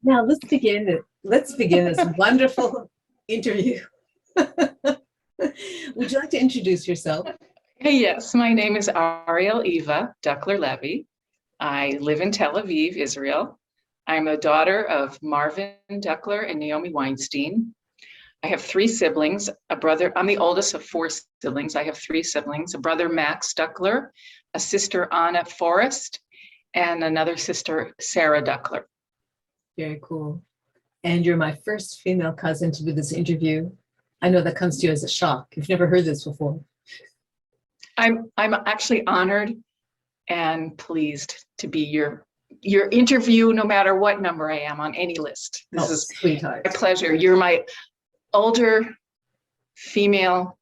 Now let's begin this wonderful interview. Would you like to introduce yourself? Hey, yes, my name is Ariel Duckler Levy. I live in Tel Aviv, Israel. I'm a daughter of Marvin Duckler and Naomi Weinstein. I have three siblings, a brother. I'm the oldest of four siblings. I have three siblings, a brother, Max Duckler, a sister, Anna Forrest, and another sister, Sarah Duckler. Very cool. And you're my first female cousin to do this interview. I know that comes to you as a shock. You've never heard this before. I'm actually honored and pleased to be your interview, no matter what number I am on any list. This is sweetheart. a pleasure. You're my older female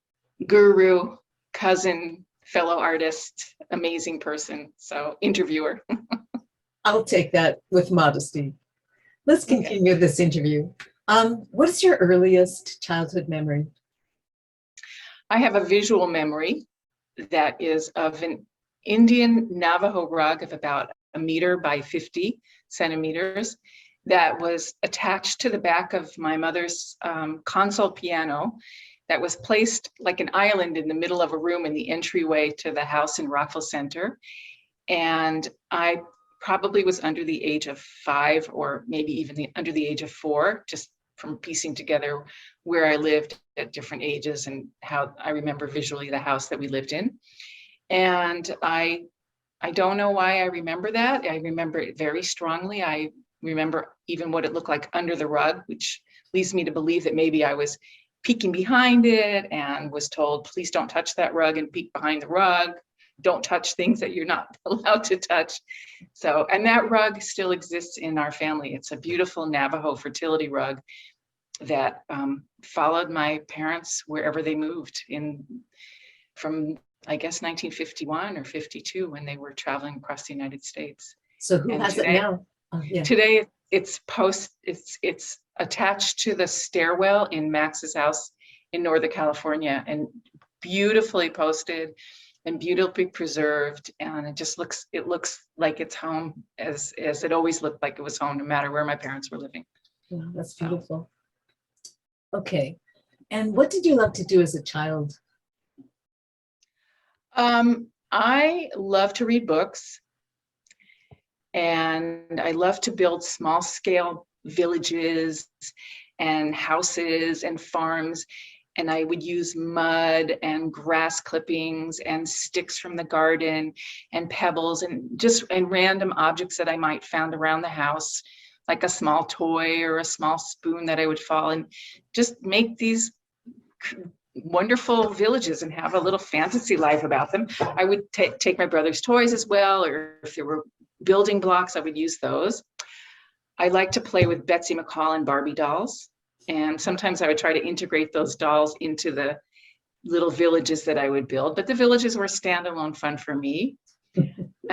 guru, cousin, fellow artist, amazing person. So interviewer. I'll take that with modesty. Let's continue this interview. What is your earliest childhood memory? I have a visual memory that is of an Indian Navajo rug of about 1 meter by 50 centimeters that was attached to the back of my mother's console piano that was placed like an island in the middle of a room in the entryway to the house in Rockville Center. And I probably was under the age of 5 or maybe even under the age of 4, just from piecing together where I lived at different ages and how I remember visually the house that we lived in. And I don't know why I remember that. I remember it very strongly. I remember even what it looked like under the rug, which leads me to believe that maybe I was peeking behind it and was told, please don't touch that rug and peek behind the rug. Don't touch things that you're not allowed to touch. So, and that rug still exists in our family. It's a beautiful Navajo fertility rug that followed my parents wherever they moved from, I guess, 1951 or 52 when they were traveling across the United States. So who has it now? Oh, yeah. Today it's attached to the stairwell in Max's house in Northern California and beautifully posted and beautifully preserved, and it looks like it's home as it always looked like it was home, no matter where my parents were living. Yeah, that's beautiful. Okay, and what did you love to do as a child? I love to read books, and I love to build small scale villages and houses and farms. And I would use mud and grass clippings and sticks from the garden and pebbles and random objects that I might found around the house, like a small toy or a small spoon that I would fall and just make these wonderful villages and have a little fantasy life about them. I would take my brother's toys as well, or if there were building blocks, I would use those. I like to play with Betsy McCall and Barbie dolls. And sometimes I would try to integrate those dolls into the little villages that I would build, but the villages were standalone fun for me.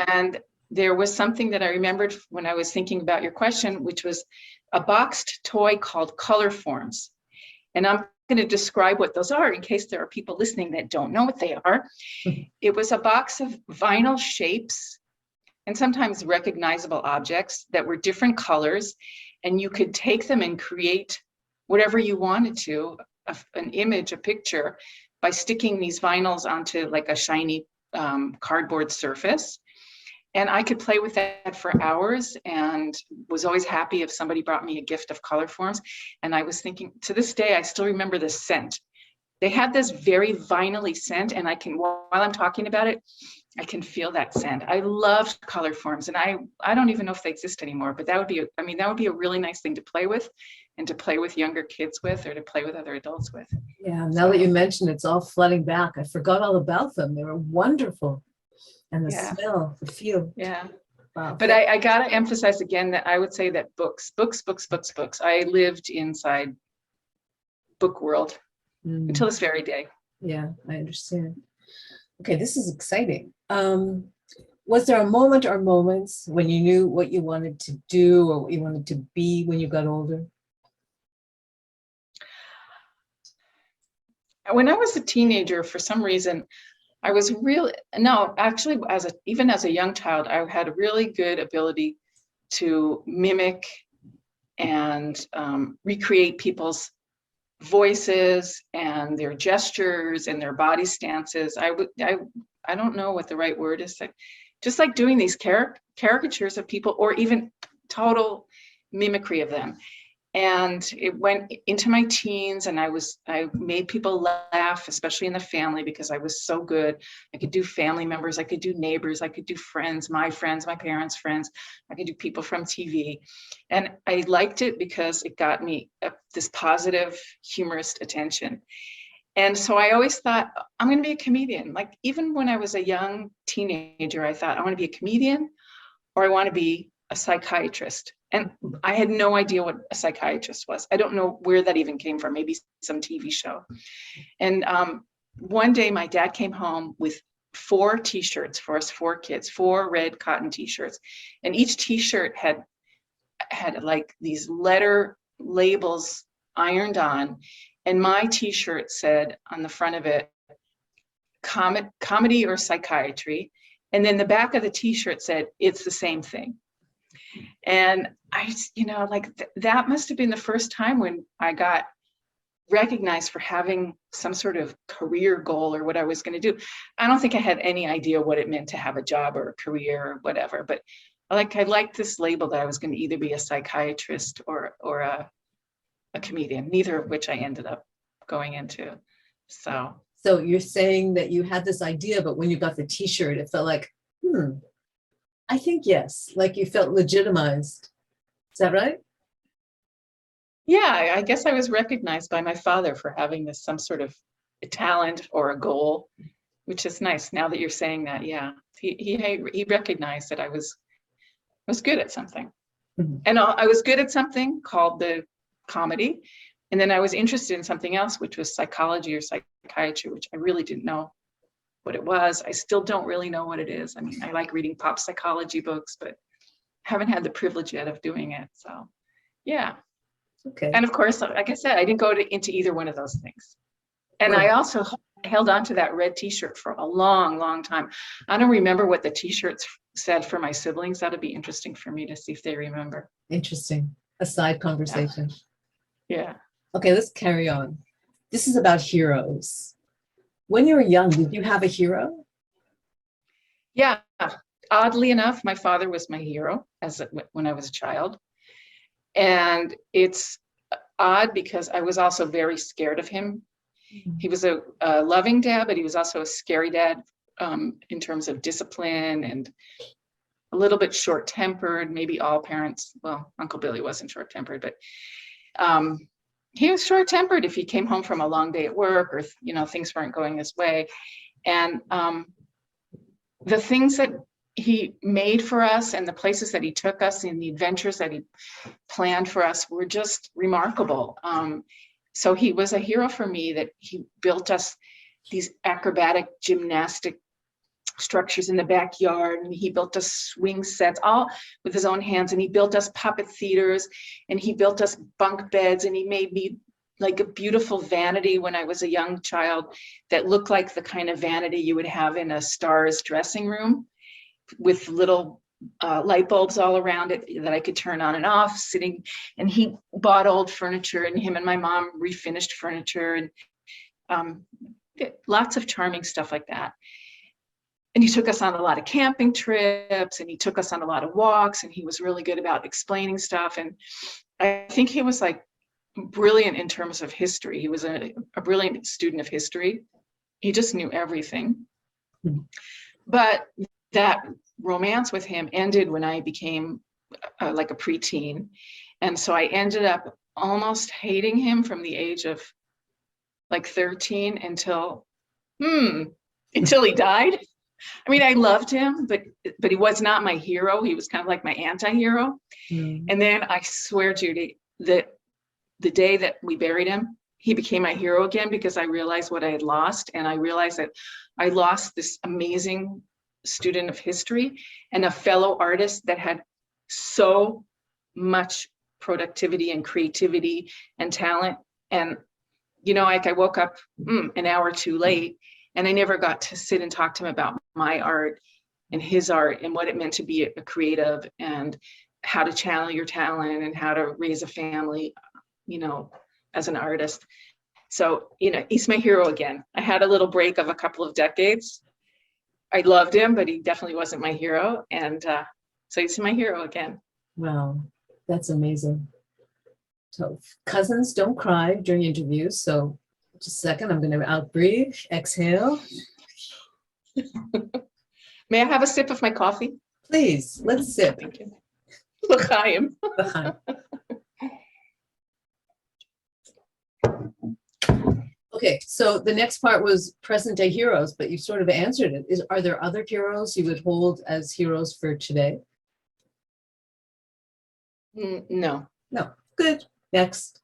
And there was something that I remembered when I was thinking about your question, which was a boxed toy called color forms. And I'm going to describe what those are in case there are people listening that don't know what they are. It was a box of vinyl shapes and sometimes recognizable objects that were different colors, and you could take them and create whatever you wanted to, an image, a picture, by sticking these vinyls onto like a shiny cardboard surface. And I could play with that for hours and was always happy if somebody brought me a gift of color forms. And I was thinking, to this day, I still remember the scent. They had this very vinyl-y scent, and while I'm talking about it, I can feel that scent. I loved color forms, and I don't even know if they exist anymore, but that would be a really nice thing to play with, and to play with younger kids with, or to play with other adults with. Yeah, now that you mention it's all flooding back. I forgot all about them. They were wonderful. And the smell, the feel. Yeah. Wow. But I gotta emphasize again that I would say that books. I lived inside book world until this very day. Yeah, I understand. Okay, this is exciting. Was there a moment or moments when you knew what you wanted to do or what you wanted to be when you got older? When I was a teenager, for some reason, I was actually, even as a young child, I had a really good ability to mimic and recreate people's voices and their gestures and their body stances. I don't know what the right word is. Just like doing these caricatures of people, or even total mimicry of them. And it went into my teens, and I made people laugh, especially in the family, because I was so good. I could do family members, I could do neighbors, I could do friends, my parents' friends, I could do people from TV. And I liked it because it got me this positive, humorous attention. And so I always thought, I'm going to be a comedian. Like, even when I was a young teenager, I thought, I want to be a comedian, or I want to be a psychiatrist. And I had no idea what a psychiatrist was. I don't know where that even came from, maybe some TV show. And one day my dad came home with 4 t-shirts for us 4 kids, 4 red cotton t-shirts. And each t-shirt had like these letter labels ironed on. And my t-shirt said on the front of it, comedy or psychiatry. And then the back of the t-shirt said, it's the same thing. And I, like that must have been the first time when I got recognized for having some sort of career goal or what I was going to do. I don't think I had any idea what it meant to have a job or a career or whatever, but I liked this label that I was going to either be a psychiatrist or a comedian, neither of which I ended up going into. So you're saying that you had this idea, but when you got the t-shirt, it felt like, I think yes, like you felt legitimized. Is that right? Yeah, I guess I was recognized by my father for having some sort of a talent or a goal, which is nice now that you're saying that. Yeah, he recognized that I was good at something. Mm-hmm. And I was good at something called the comedy. And then I was interested in something else, which was psychology or psychiatry, which I really didn't know what it was. I still don't really know what it is. I mean, I like reading pop psychology books, but haven't had the privilege yet of doing it. So, yeah. Okay. And of course, like I said, I didn't go into either one of those things. And Well, I also held on to that red t-shirt for a long, long time. I don't remember what the t-shirts said for my siblings. That'd be interesting for me to see if they remember. interesting. A side conversation. Yeah. Okay, let's carry on. This is about heroes. When you were young, did you have a hero? Yeah. Oddly enough, my father was my hero when I was a child. And it's odd because I was also very scared of him. He was a loving dad, but he was also a scary dad in terms of discipline, and a little bit short-tempered. Maybe all parents, well, Uncle Billy wasn't short-tempered, but he was short-tempered if he came home from a long day at work, or things weren't going his way. And the things that he made for us and the places that he took us and the adventures that he planned for us were just remarkable. So he was a hero for me, that he built us these acrobatic gymnastic structures in the backyard, and he built us swing sets all with his own hands, and he built us puppet theaters, and he built us bunk beds, and he made me like a beautiful vanity when I was a young child that looked like the kind of vanity you would have in a star's dressing room, with little light bulbs all around it that I could turn on and off sitting. And he bought old furniture, and him and my mom refinished furniture, and lots of charming stuff like that. And he took us on a lot of camping trips, and he took us on a lot of walks, and he was really good about explaining stuff. And I think he was like brilliant in terms of history. He was a brilliant student of history. He just knew everything. Mm-hmm. But that romance with him ended when I became like a preteen. And so I ended up almost hating him from the age of like 13 until he died. I mean, I loved him, but he was not my hero. He was kind of like my anti-hero. And then I swear, Judy, that the day that we buried him, he became my hero again, because I realized what I had lost. And I realized that I lost this amazing student of history and a fellow artist that had so much productivity and creativity and talent. And, like I woke up an hour too late, and I never got to sit and talk to him about my art and his art and what it meant to be a creative, and how to channel your talent and how to raise a family, you know, as an artist. So, you know, he's my hero again. I had a little break of a couple of decades. I loved him, but he definitely wasn't my hero. And so he's my hero again. Wow, that's amazing. So cousins don't cry during interviews. So just a second, I'm going to out breathe, exhale. May I have a sip of my coffee? Please, let's sip. Thank you. L'chaim. Okay, so the next part was present day heroes, but you sort of answered it. Are there other heroes you would hold as heroes for today? No. No. Good. Next.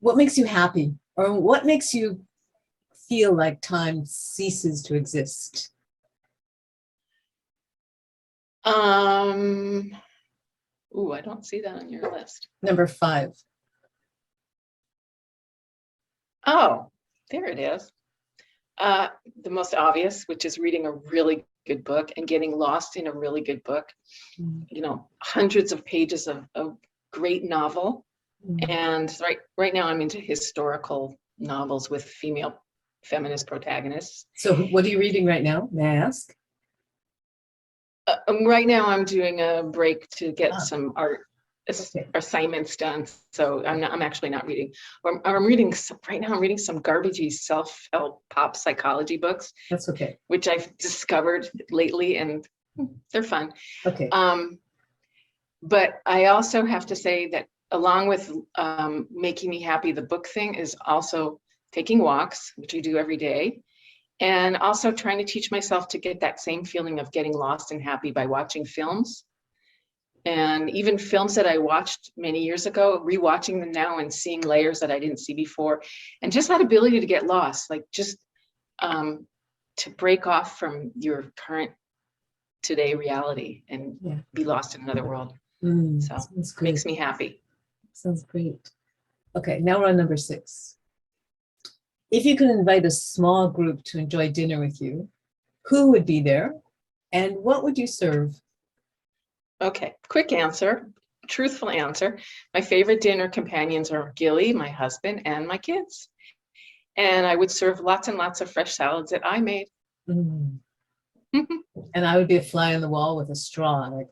What makes you happy, or what makes you feel like time ceases to exist? Ooh, I don't see that on your list. Number 5. Oh, there it is. The most obvious, which is reading a really good book and getting lost in a really good book. You know, hundreds of pages of great novel. And right now I'm into historical novels with female feminist protagonists. So what are you reading right now? May I ask? Right now I'm doing a break to get some art Okay. assignments done. So I'm actually not reading. I'm reading right now. I'm reading some garbagey self-help pop psychology books. That's okay. Which I've discovered lately, and they're fun. Okay. But I also have to say that along with making me happy, the book thing is also taking walks, which I do every day, and also trying to teach myself to get that same feeling of getting lost and happy by watching films. And even films that I watched many years ago, rewatching them now and seeing layers that I didn't see before, and just that ability to get lost, like just to break off from your current today reality and be lost in another world. So it makes me happy. Sounds great. Okay, now we're on number 6. If you could invite a small group to enjoy dinner with you, who would be there and what would you serve? Okay, quick answer, truthful answer. My favorite dinner companions are Gilly, my husband, and my kids. And I would serve lots and lots of fresh salads that I made. And I would be a fly on the wall with a straw. Like,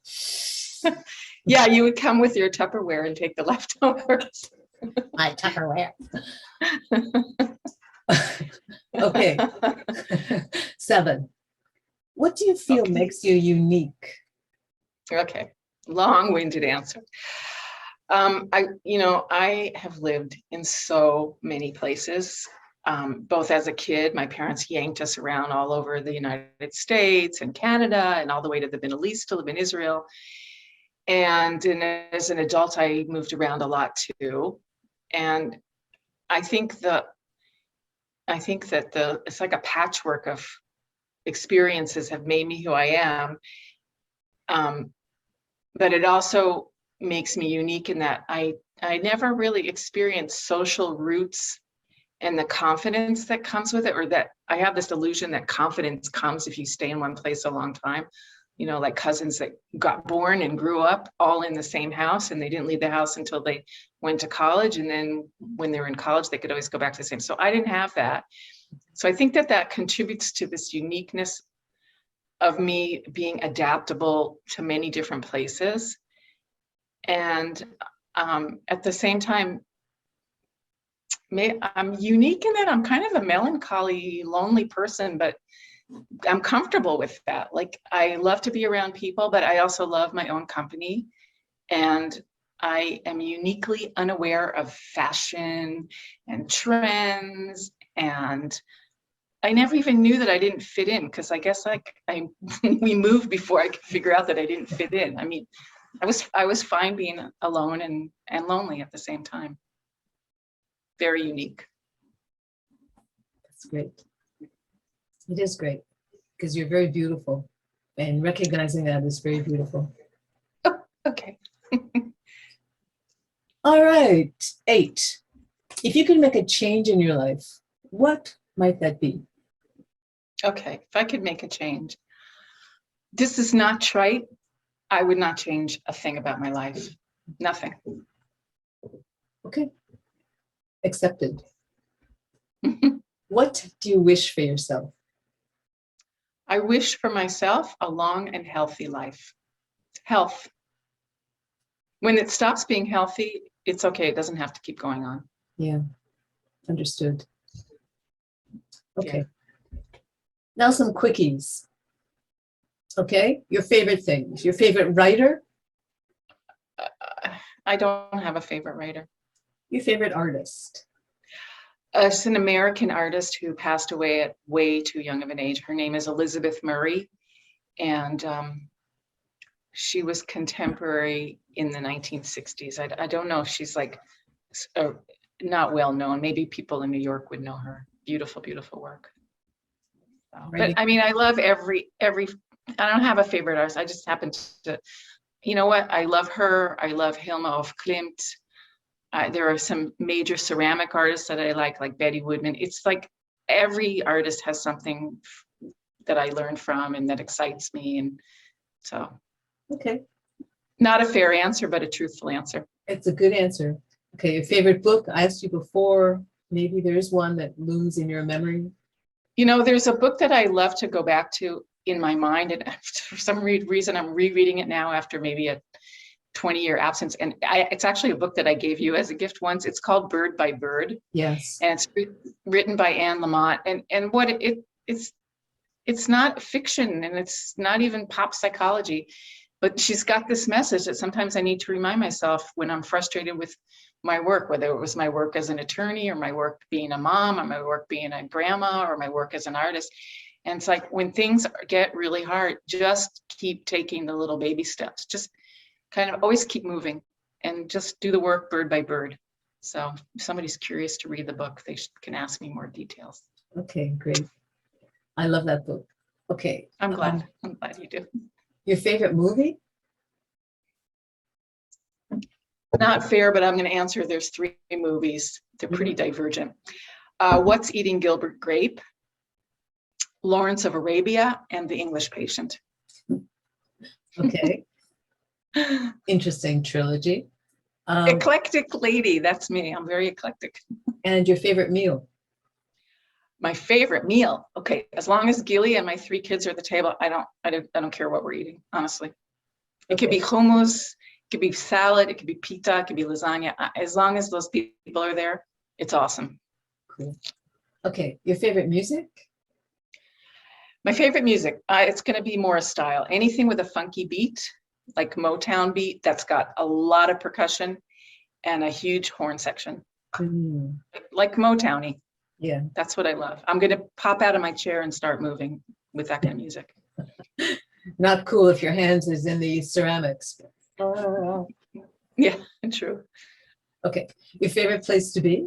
yeah, you would come with your Tupperware and take the leftovers. My Tupperware. Okay. 7. What do you feel makes you unique? Okay, long-winded answer. I have lived in so many places. Both as a kid, my parents yanked us around all over the United States and Canada and all the way to the Middle East to live in Israel. And as an adult, I moved around a lot too. And I think that it's like a patchwork of experiences have made me who I am. But it also makes me unique in that I never really experienced social roots and the confidence that comes with it, or that I have this illusion that confidence comes if you stay in one place a long time. You know, like cousins that got born and grew up all in the same house and they didn't leave the house until they went to college. And then when they were in college, they could always go back to the same. So I didn't have that. So I think that contributes to this uniqueness of me being adaptable to many different places. And at the same time, I'm unique in that I'm kind of a melancholy, lonely person, but I'm comfortable with that. Like, I love to be around people, but I also love my own company. And I am uniquely unaware of fashion and trends. And I never even knew that I didn't fit in, because I guess we moved before I could figure out that I didn't fit in. I mean, I was fine being alone and lonely at the same time. Very unique. That's great. It is great because you're very beautiful, and recognizing that is very beautiful. Oh, okay. All right, 8. If you could make a change in your life, what might that be? Okay, if I could make a change. This is not trite, I would not change a thing about my life. Nothing. Okay. Accepted. What do you wish for yourself? I wish for myself a long and healthy life. Health. When it stops being healthy, it's okay. It doesn't have to keep going on. Yeah, understood. Okay. Now some quickies. Okay, your favorite things, your favorite writer, I don't have a favorite writer. your favorite artist. It's an American artist who passed away at way too young of an age. Her name is Elizabeth Murray, and she was contemporary in the 1960s. I don't know if she's like not well known. Maybe people in New York would know her. Beautiful, beautiful work. So, but I mean, I love every. I don't have a favorite artist. I just happen to, you know what? I love her. I love Hilma of Klimt. There are some major ceramic artists that I like Betty Woodman. It's like every artist has something that I learn from and that excites me. And so, Okay. Not a fair answer, but a truthful answer. It's a good answer. Okay, your favorite book? I asked you before, maybe there's one that looms in your memory. You know, there's a book that I love to go back to in my mind, and for some reason I'm rereading it now after maybe a 20-year absence. And it's actually a book that I gave you as a gift once. It's called Bird by Bird. Yes. And it's written by Anne Lamott. And what it's not fiction, and it's not even pop psychology, but she's got this message that sometimes I need to remind myself when I'm frustrated with my work, whether it was my work as an attorney or my work being a mom or my work being a grandma or my work as an artist. And it's like when things get really hard, just keep taking the little baby steps. Just kind of always keep moving and just do the work bird by bird. So if somebody's curious to read the book, they can ask me more details. Okay, great. I love that book. Okay. I'm glad you do. Your favorite movie? Not fair, but I'm going to answer. There's 3 movies. They're pretty divergent. What's Eating Gilbert Grape, Lawrence of Arabia, and The English Patient. Okay. Interesting trilogy. Eclectic lady, that's me. I'm very eclectic. And your favorite meal? My favorite meal. Okay, as long as Gilly and my 3 kids are at the table, I don't care what we're eating, honestly. It could be hummus, it could be salad, it could be pita, it could be lasagna. As long as those people are there, it's awesome. Cool. Okay, your favorite music? My favorite music, it's going to be more a style. Anything with a funky beat, like Motown beat, that's got a lot of percussion and a huge horn section. Like Motown-y. Yeah. That's what I love. I'm going to pop out of my chair and start moving with that kind of music. Not cool if your hands is in the ceramics. Yeah, true. Okay, your favorite place to be?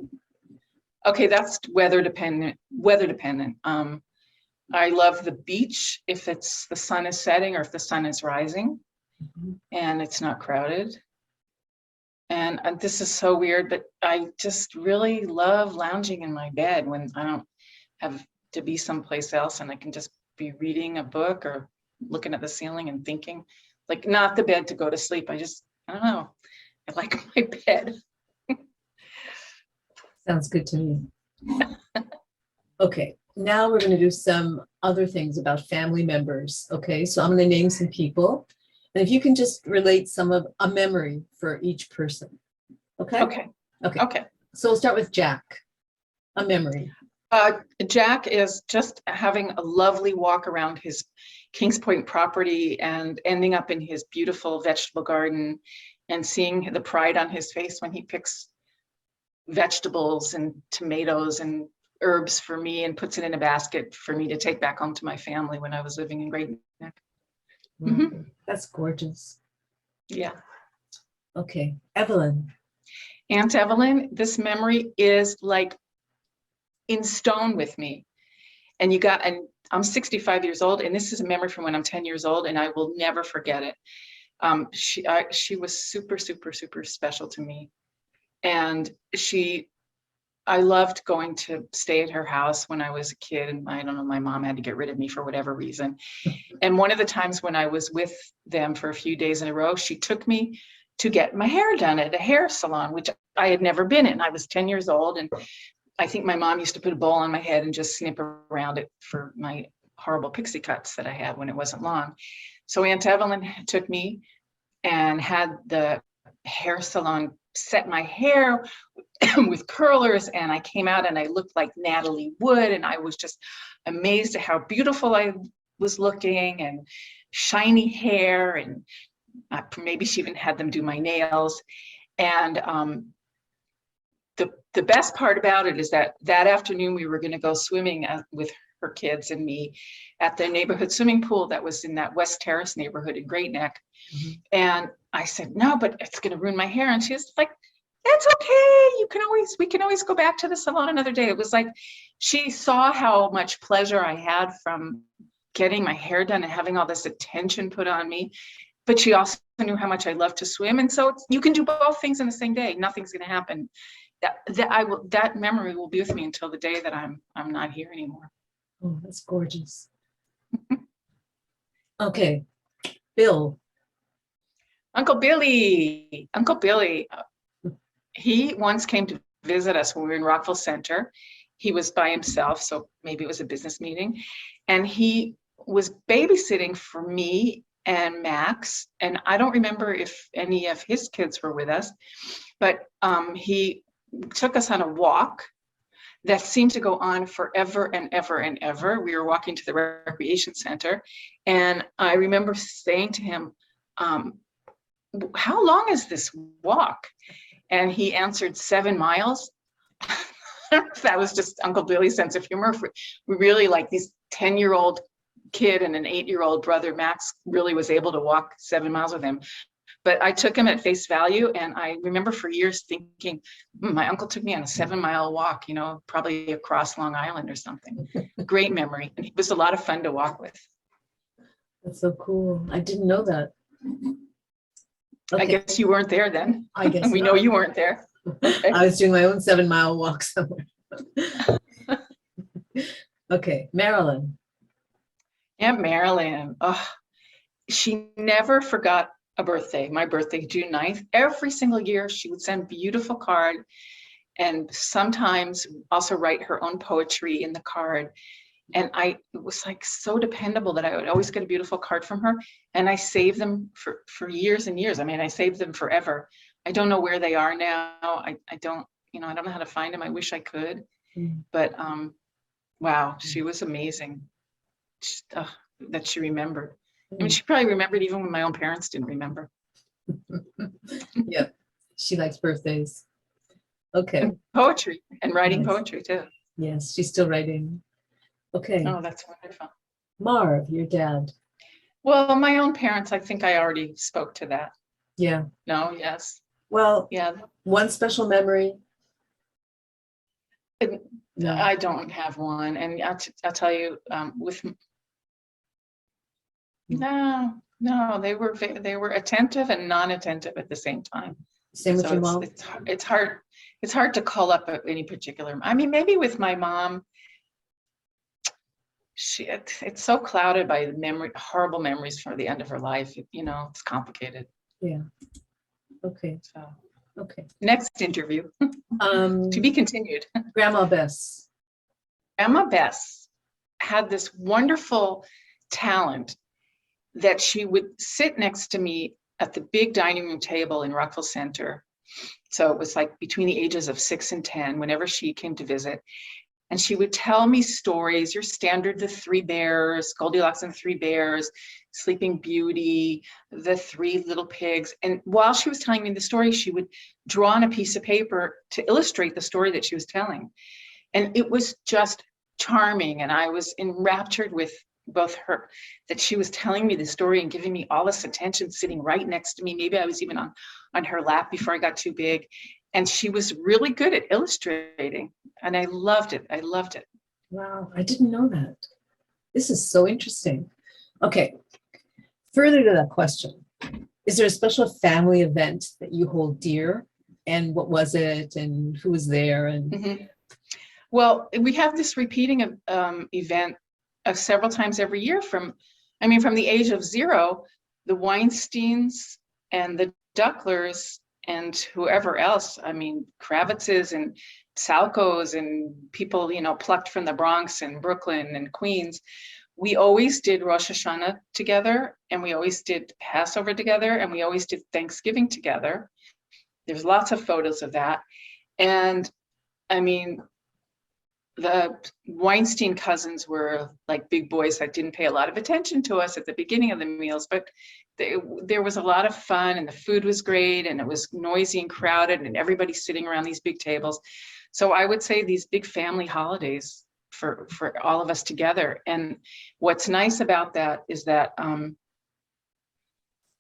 Okay, that's weather dependent. I love the beach if the sun is setting or if the sun is rising and it's not crowded. And this is so weird, but I just really love lounging in my bed when I don't have to be someplace else and I can just be reading a book or looking at the ceiling and thinking, like not the bed to go to sleep. I don't know. I like my bed. Sounds good to me. Okay, now we're going to do some other things about family members. Okay, so I'm going to name some people. And if you can just relate a memory for each person. Okay? Okay. So we'll start with Jack. A memory. Jack is just having a lovely walk around his Kings Point property and ending up in his beautiful vegetable garden and seeing the pride on his face when he picks vegetables and tomatoes and herbs for me and puts it in a basket for me to take back home to my family when I was living in Great Neck. Mm-hmm. That's gorgeous. Yeah. Okay, Evelyn. Aunt Evelyn, this memory is like in stone with me. And I'm 65 years old, and this is a memory from when I'm 10 years old, and I will never forget it. She was super, super, super special to me. And she I loved going to stay at her house when I was a kid. And I don't know, my mom had to get rid of me for whatever reason. And one of the times when I was with them for a few days in a row, she took me to get my hair done at a hair salon, which I had never been in. I was 10 years old. And I think my mom used to put a bowl on my head and just snip around it for my horrible pixie cuts that I had when it wasn't long. So Aunt Evelyn took me and had the hair salon set my hair with curlers, and I came out and I looked like Natalie Wood, and I was just amazed at how beautiful I was looking, and shiny hair, and maybe she even had them do my nails. And the best part about it is that afternoon we were going to go swimming with her kids and me at the neighborhood swimming pool that was in that West Terrace neighborhood in Great Neck. Mm-hmm. And I said, no, but it's going to ruin my hair. And she was like, that's okay. We can always go back to the salon another day. It was like, she saw how much pleasure I had from getting my hair done and having all this attention put on me. But she also knew how much I love to swim. And so you can do both things in the same day. Nothing's going to happen. That memory will be with me until the day that I'm not here anymore. Oh, that's gorgeous. Okay, Bill. Uncle Billy. He once came to visit us when we were in Rockville Center. He was by himself, so maybe it was a business meeting. And he was babysitting for me and Max. And I don't remember if any of his kids were with us, but he took us on a walk that seemed to go on forever and ever and ever. We were walking to the recreation center. And I remember saying to him, how long is this walk? And he answered 7 miles. That was just Uncle Billy's sense of humor. We really, like, this 10-year-old kid and an 8-year-old brother, Max, really was able to walk 7 miles with him. But I took him at face value. And I remember for years thinking, my uncle took me on a 7-mile walk, probably across Long Island or something. Great memory. And he was a lot of fun to walk with. That's so cool. I didn't know that. Okay. I guess you weren't there then. I guess we know you weren't there. Okay. I was doing my own 7-mile walk somewhere. Okay, Marilyn. Yeah, Marilyn. Oh, she never forgot a birthday. My birthday, June 9th. Every single year, she would send a beautiful card, and sometimes also write her own poetry in the card. And it was like so dependable that I would always get a beautiful card from her. And I saved them for years and years. I mean, I saved them forever. I don't know where they are now. I don't know how to find them. I wish I could. But wow, she was amazing that she remembered. I mean, she probably remembered even when my own parents didn't remember. Yeah, she likes birthdays. Okay. And poetry and writing poetry too. Yes, she's still writing. Okay. Oh, that's wonderful. Marv, your dad. Well, my own parents, I think I already spoke to that. Yeah. No, yes. Well, yeah. One special memory. No. I don't have one. And I'll tell you, no, they were attentive and non-attentive at the same time. Same with your mom? It's hard to call up any particular. I mean, maybe with my mom, it's so clouded by horrible memories from the end of her life. It's complicated. Yeah. Okay. So, okay. Next interview. To be continued. Grandma Bess. Grandma Bess had this wonderful talent that she would sit next to me at the big dining room table in Rockville Center. So it was like between the ages of 6 and 10, whenever she came to visit. And she would tell me stories, your standard, the 3 bears, Goldilocks and the 3 bears, Sleeping Beauty, the 3 little pigs. And while she was telling me the story, she would draw on a piece of paper to illustrate the story that she was telling. And it was just charming. And I was enraptured with both her, that she was telling me the story and giving me all this attention, sitting right next to me. Maybe I was even on her lap before I got too big. And she was really good at illustrating. And I loved it. Wow, I didn't know that. This is so interesting. Okay, further to that question, is there a special family event that you hold dear? And what was it? And who was there? And Well, we have this repeating event several times every year from the age of 0, the Weinsteins and the Ducklers and whoever else, Kravitzes and Salkos and people, plucked from the Bronx and Brooklyn and Queens. We always did Rosh Hashanah together, and we always did Passover together, and we always did Thanksgiving together. There's lots of photos of that. And the Weinstein cousins were like big boys that didn't pay a lot of attention to us at the beginning of the meals, but there was a lot of fun, and the food was great, and it was noisy and crowded, and everybody sitting around these big tables. So I would say these big family holidays for all of us together. And what's nice about that is that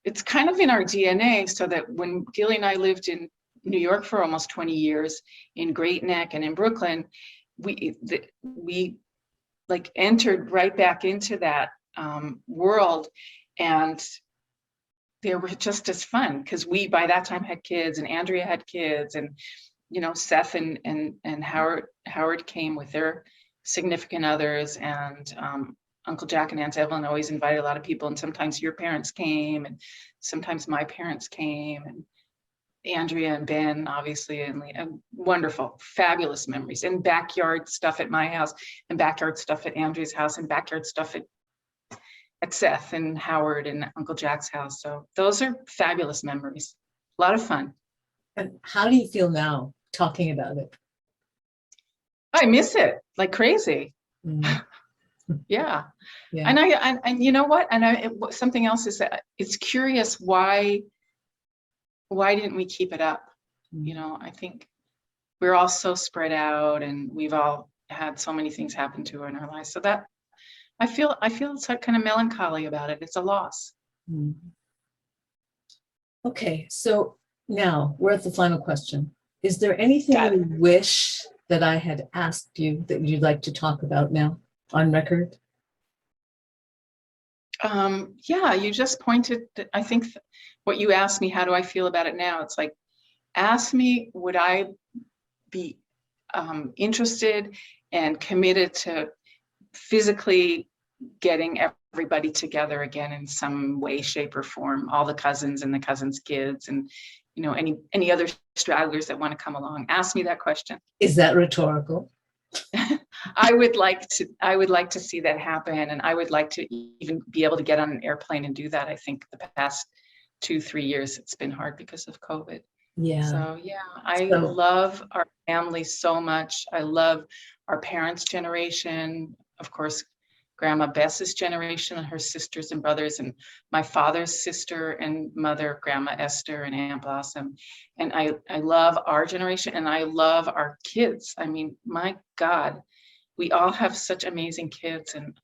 it's kind of in our DNA, so that when Gilly and I lived in New York for almost 20 years, in Great Neck and in Brooklyn, we like entered right back into that world, and they were just as fun, because we by that time had kids, and Andrea had kids, and Seth and Howard came with their significant others, and Uncle Jack and Aunt Evelyn always invited a lot of people, and sometimes your parents came, and sometimes my parents came, and Andrea and Ben, obviously, and wonderful, fabulous memories, and backyard stuff at my house, and backyard stuff at Andrea's house, and backyard stuff at Seth and Howard and Uncle Jack's house. So those are fabulous memories. A lot of fun. And how do you feel now talking about it? I miss it like crazy. Mm. Yeah. Yeah. And you know what? And something else is that it's curious, why didn't we keep it up? I think we're all so spread out, and we've all had so many things happen to in our lives. So that I feel it's like kind of melancholy about it. It's a loss. Mm. Okay, so now we're at the final question. Is there anything you wish that I had asked you that you'd like to talk about now on record? Yeah, you just pointed, I think what you asked me, how do I feel about it now? It's like, ask me, would I be interested and committed to physically getting everybody together again in some way, shape, or form, all the cousins and the cousins' kids, and any other stragglers that want to come along. Ask me that question. Is that rhetorical? I would like to see that happen, and I would like to even be able to get on an airplane and do that. I think the past 2-3 years it's been hard because of COVID. Yeah. So yeah, I love our family so much. I love our parents' generation, of course, Grandma Bess's generation and her sisters and brothers, and my father's sister and mother, Grandma Esther and Aunt Blossom. And I love our generation, and I love our kids. My God, we all have such amazing kids, and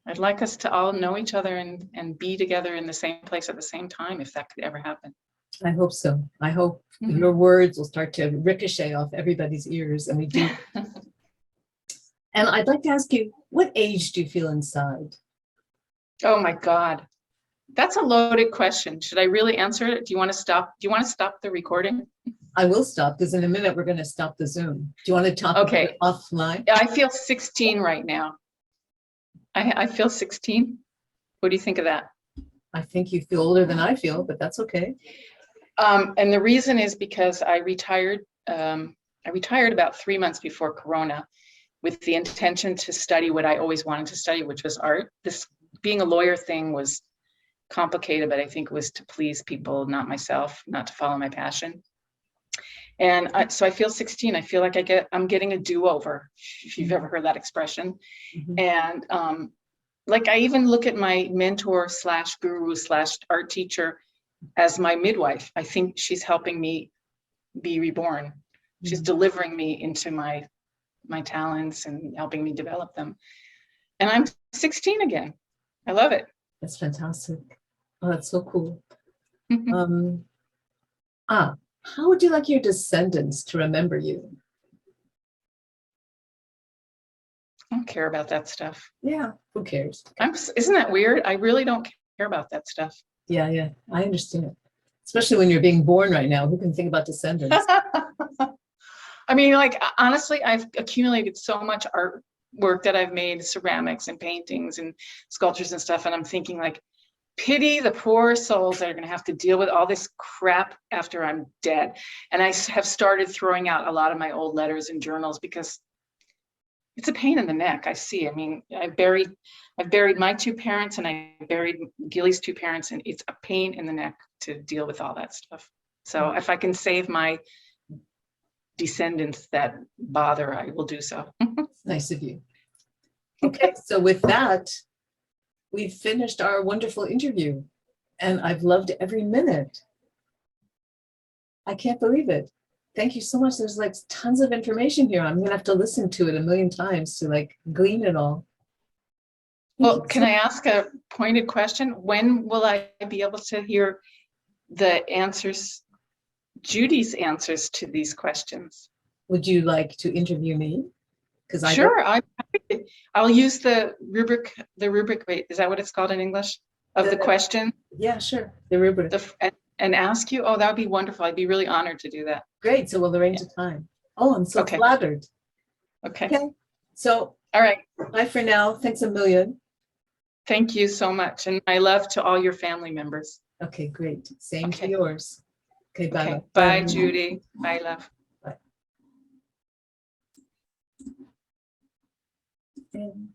I'd like us to all know each other and be together in the same place at the same time, if that could ever happen. I hope so. I hope your words will start to ricochet off everybody's ears, and we do. And I'd like to ask you, what age do you feel inside? Oh my God, that's a loaded question. Should I really answer it? Do you want to stop? Do you want to stop the recording? I will stop, because in a minute we're going to stop the Zoom. Do you want to talk Okay. offline? I feel 16 right now. I feel 16. What do you think of that? I think you feel older than I feel, but that's okay. And the reason is because I retired about 3 months before Corona, with the intention to study what I always wanted to study, which was art. This being a lawyer thing was complicated, but I think it was to please people, not myself, not to follow my passion. And so I feel 16. I feel like I'm getting a do-over, if you've ever heard that expression. Mm-hmm. And like, I even look at my mentor / guru / art teacher as my midwife. I think she's helping me be reborn. Mm-hmm. She's delivering me into my talents and helping me develop them. And I'm 16 again. I love it. That's fantastic. Oh, that's so cool. How would you like your descendants to remember you? I don't care about that stuff. Yeah, who cares? Isn't that weird? I really don't care about that stuff. Yeah, I understand. Especially when you're being born right now. Who can think about descendants? I mean, like, honestly, I've accumulated so much artwork that I've made, ceramics and paintings and sculptures and stuff. And I'm thinking, like, pity the poor souls that are going to have to deal with all this crap after I'm dead. And I have started throwing out a lot of my old letters and journals because it's a pain in the neck. I see. I mean, I've buried my two parents and I buried Gilly's two parents, and it's a pain in the neck to deal with all that stuff. So if I can save my descendants that bother, I will do so. Nice of you. Okay, so with that, we've finished our wonderful interview, and I've loved every minute. I can't believe it. Thank you so much. There's like tons of information here. I'm gonna have to listen to it a million times to like glean it all. Well, can I ask a pointed question? When will I be able to hear the answers, Judith's answers to these questions? Would you like to interview me? Because I Sure, I'll use the rubric. Wait, is that what it's called in English? Of the question? Yeah, sure. The rubric. And ask you? Oh, that would be wonderful. I'd be really honored to do that. Great. So we'll arrange a time. Oh, I'm so flattered. Okay. So, all right. Bye for now. Thanks a million. Thank you so much. And my love to all your family members. Okay, great. Same to yours. Okay, bye. Okay. Bye, Judy. Bye, love. Bye. And